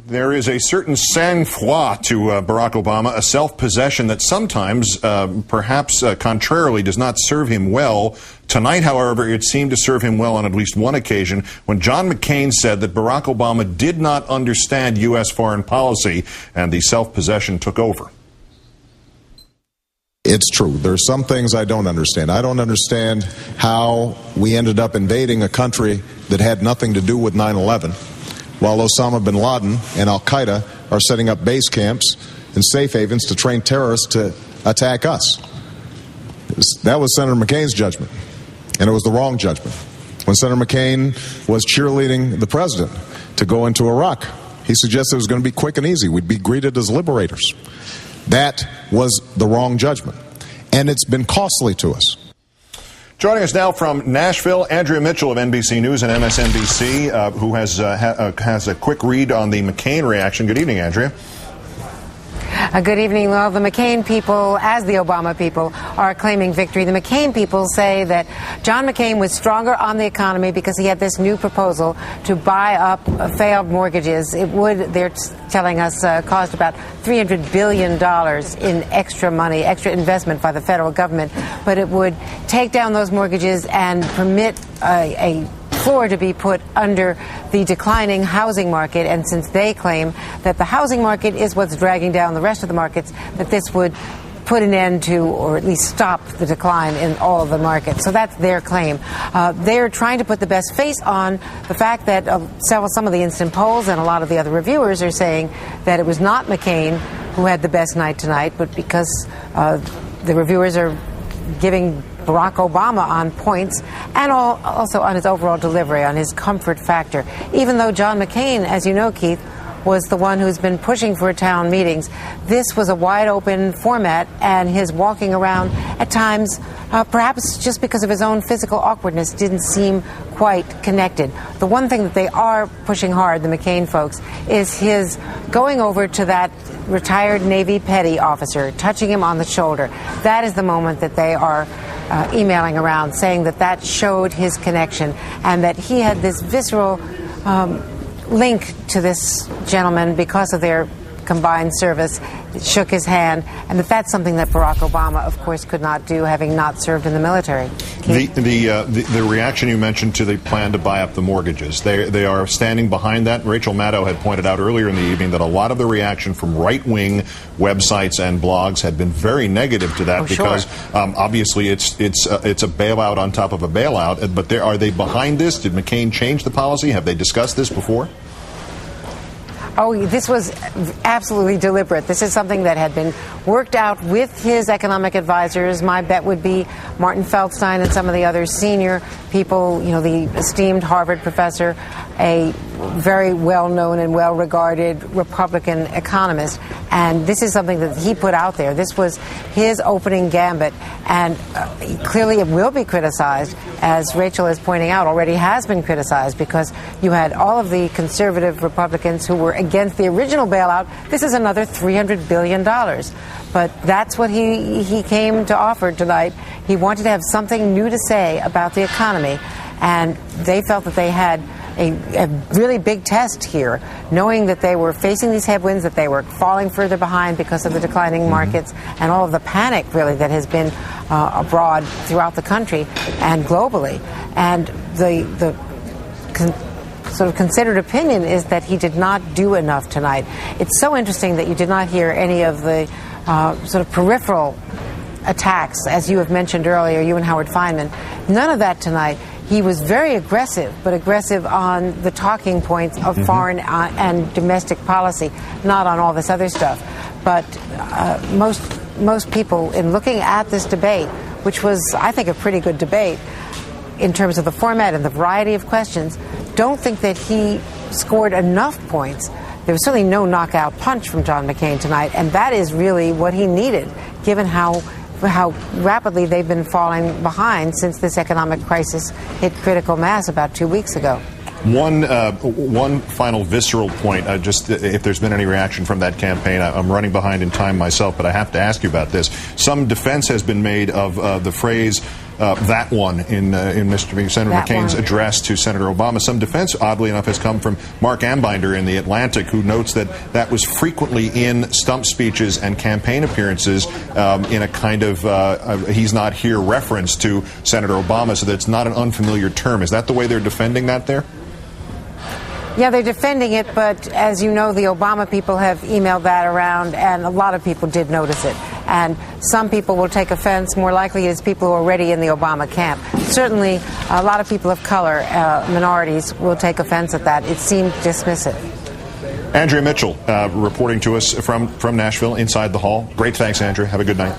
There is a certain sang-froid to Barack Obama, a self-possession that sometimes, perhaps contrarily, does not serve him well. Tonight, however, it seemed to serve him well on at least one occasion when John McCain said that Barack Obama did not understand U.S. foreign policy, and the self-possession took over. It's true. There's some things I don't understand. I don't understand how we ended up invading a country that had nothing to do with 9/11, while Osama bin Laden and Al-Qaeda are setting up base camps and safe havens to train terrorists to attack us. That was Senator McCain's judgment, and it was the wrong judgment. When Senator McCain was cheerleading the president to go into Iraq, he suggested it was going to be quick and easy. We'd be greeted as liberators. That was the wrong judgment, and it's been costly to us. Joining us now from Nashville, Andrea Mitchell of NBC News and MSNBC, who has a quick read on the McCain reaction. Good evening, Andrea. Good evening. Well, the McCain people, as the Obama people, are claiming victory. The McCain people say that John McCain was stronger on the economy because he had this new proposal to buy up failed mortgages. It would, they're telling us, cost about $300 billion in extra money, extra investment by the federal government. But it would take down those mortgages and permit a floor to be put under the declining housing market. And since they claim that the housing market is what's dragging down the rest of the markets, that this would put an end to, or at least stop the decline in all of the markets. So that's their claim. They're trying to put the best face on the fact that some of the instant polls and a lot of the other reviewers are saying that it was not McCain who had the best night tonight, but because the reviewers are giving Barack Obama on points and also on his overall delivery, on his comfort factor. Even though John McCain, as you know, Keith, was the one who's been pushing for town meetings, this was a wide open format, and his walking around at times, perhaps just because of his own physical awkwardness, didn't seem quite connected. The one thing that they are pushing hard, the McCain folks, is his going over to that retired Navy petty officer, touching him on the shoulder. That is the moment that they are emailing around, saying that that showed his connection and that he had this visceral link to this gentleman because of their combined service. It shook his hand, and that's something that Barack Obama, of course, could not do, having not served in the military. The reaction you mentioned to the plan to buy up the mortgages, they are standing behind that. Rachel Maddow had pointed out earlier in the evening that a lot of the reaction from right-wing websites and blogs had been very negative to that because obviously it's a bailout on top of a bailout. But are they behind this? Did McCain change the policy? Have they discussed this before? Oh, this was absolutely deliberate. This is something that had been worked out with his economic advisors. My bet would be Martin Feldstein and some of the other senior people, you know, the esteemed Harvard professor, a very well-known and well-regarded Republican economist. And this is something that he put out there. This was his opening gambit. And clearly it will be criticized, as Rachel is pointing out, already has been criticized, because you had all of the conservative Republicans who were against the original bailout. This is another $300 billion. But that's what he came to offer tonight. He wanted to have something new to say about the economy. And they felt that they had a really big test here, knowing that they were facing these headwinds, that they were falling further behind because of the declining markets and all of the panic, really, that has been abroad throughout the country and globally. And the sort of considered opinion is that he did not do enough tonight. It's so interesting that you did not hear any of the sort of peripheral attacks, as you have mentioned earlier, you and Howard Fineman. None of that tonight. He was very aggressive, but aggressive on the talking points of foreign and domestic policy, not on all this other stuff. But most people, in looking at this debate, which was, I think, a pretty good debate in terms of the format and the variety of questions, don't think that he scored enough points. There was certainly no knockout punch from John McCain tonight, and that is really what he needed, given how rapidly they've been falling behind since this economic crisis hit critical mass about 2 weeks ago. One final visceral point, just if there's been any reaction from that campaign. I'm running behind in time myself, but I have to ask you about this. Some defense has been made of the phrase that one in Senator McCain's address to Senator Obama. Some defense, oddly enough, has come from Mark Ambinder in The Atlantic, who notes that that was frequently in stump speeches and campaign appearances in a kind of he's not here reference to Senator Obama, so that's not an unfamiliar term. Is that the way they're defending that there? Yeah, they're defending it, but as you know, the Obama people have emailed that around, and a lot of people did notice it. And some people will take offense. More likely it is people who are already in the Obama camp. Certainly, a lot of people of color, minorities, will take offense at that. It seemed dismissive. Andrea Mitchell reporting to us from Nashville, inside the hall. Great thanks, Andrea. Have a good night.